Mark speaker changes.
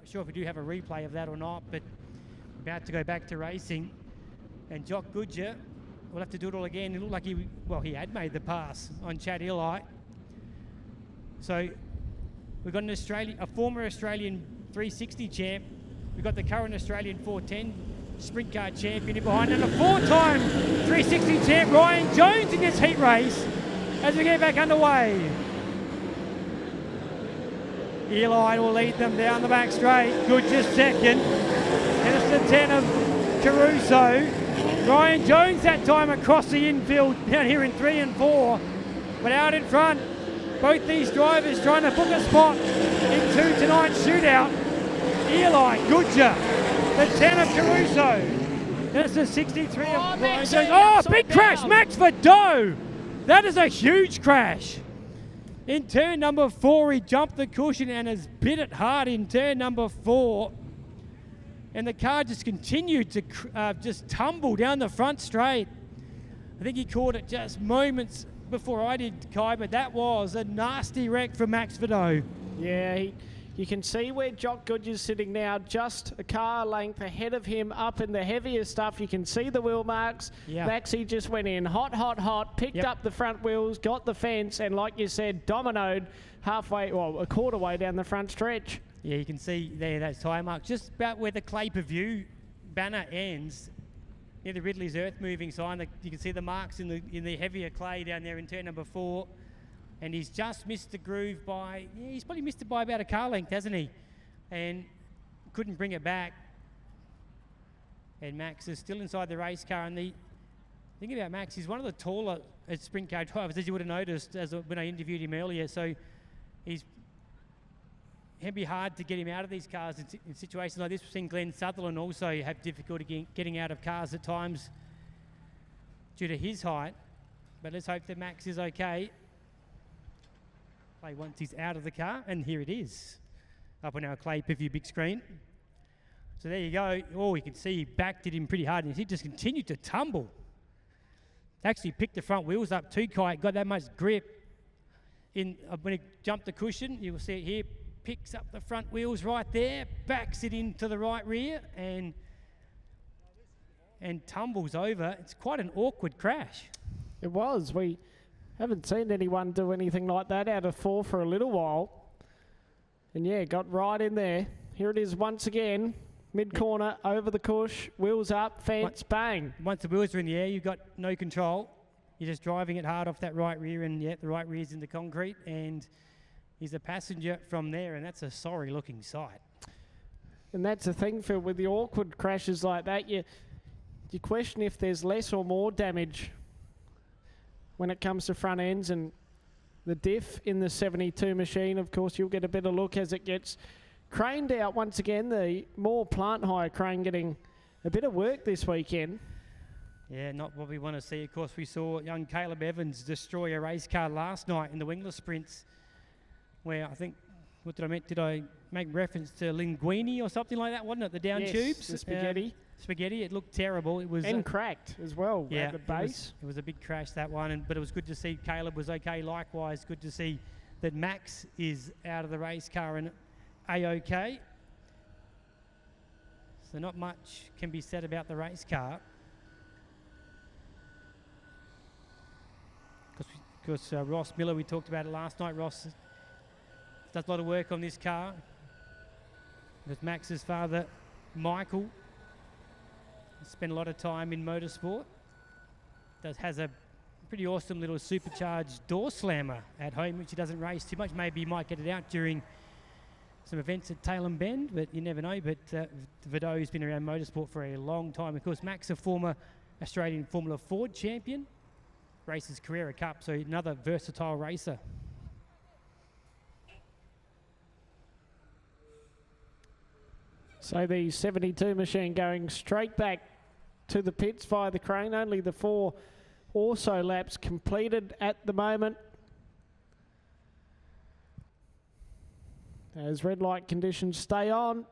Speaker 1: not sure if we do have a replay of that or not, but about to go back to racing. And Jock Goodyear will have to do it all again. It looked like he had made the pass on Chad Eli. So we've got a former Australian 360 champ. We've got the current Australian 410 sprint car champion in behind, and a four-time 360 champ, Ryan Jones, in this heat race as we get back underway. Eli will lead them down the back straight. Goodyear second. And it's the 10 of Caruso. Ryan Jones that time across the infield down here in 3 and 4. But out in front, both these drivers trying to book a spot into tonight's shootout. Eli, Goodyear, the 10 of Caruso. That's the 63 of Ryan Jones. Oh, big crash, Max Vidau. That is a huge crash. In turn number 4, he jumped the cushion and has bit it hard in turn number 4. And the car just continued to just tumble down the front straight. I think he caught it just moments before I did, Kai, but that was a nasty wreck for Max Vidau.
Speaker 2: Yeah, you can see where Jock Goodyear's sitting now, just a car length ahead of him up in the heavier stuff. You can see the wheel marks.
Speaker 1: Yeah.
Speaker 2: Maxie just went in hot, picked up the front wheels, got the fence, and like you said, dominoed halfway, well, a quarter way down the front stretch.
Speaker 1: Yeah, you can see there those tyre marks, just about where the Clay Paview banner ends, near the Ridley's Earth moving sign. You can see the marks in the heavier clay down there in turn number 4. And he's just missed the groove by, he's probably missed it by about a car length, hasn't he? And couldn't bring it back. And Max is still inside the race car. And the thing about Max, he's one of the taller sprint car drivers, as you would have noticed when I interviewed him earlier. So it'd be hard to get him out of these cars in situations like this. We've seen Glenn Sutherland also have difficulty getting out of cars at times due to his height. But let's hope that Max is okay. Once he's out of the car, and here it is up on our Clay Paview big screen. So there you go. Oh, you can see he backed it in pretty hard, and he just continued to tumble. Actually picked the front wheels up too, Kai. Got that much grip in when he jumped the cushion. You will see it here. Picks up the front wheels right there, backs it into the right rear, and tumbles over. It's quite an awkward crash.
Speaker 2: It was. We haven't seen anyone do anything like that out of 4 for a little while. And yeah, got right in there. Here it is once again. Mid-corner, over the cush, wheels up, fence, bang.
Speaker 1: Once the wheels are in the air, you've got no control. You're just driving it hard off that right rear, and the right rear's in the concrete, and he's a passenger from there, and that's a sorry-looking sight.
Speaker 2: And that's the thing, Phil, with the awkward crashes like that, you question if there's less or more damage when it comes to front ends. And the diff in the 72 machine, of course, you'll get a better look as it gets craned out once again. The more plant hire crane getting a bit of work this weekend.
Speaker 1: Yeah, not what we want to see. Of course, we saw young Caleb Evans destroy a race car last night in the wingless sprints, where I think, did I make reference to Linguini or something like that, wasn't it? The down tubes?
Speaker 2: The spaghetti.
Speaker 1: Spaghetti, it looked terrible. It was
Speaker 2: cracked as well at the base.
Speaker 1: It was a big crash, that one, but it was good to see Caleb was okay. Likewise, good to see that Max is out of the race car and A-OK. So not much can be said about the race car. Because Ross Miller, we talked about it last night. Ross does a lot of work on this car. With Max's father, Michael, spent a lot of time in motorsport. Has a pretty awesome little supercharged door slammer at home, which he doesn't race too much. Maybe he might get it out during some events at Tailem Bend, but you never know. But Vidau's been around motorsport for a long time. Of course, Max, a former Australian Formula Ford champion, races Carrera Cup, so another versatile racer.
Speaker 2: So the 72 machine going straight back to the pits via the crane. Only the 4 also laps completed at the moment, as red light conditions stay on.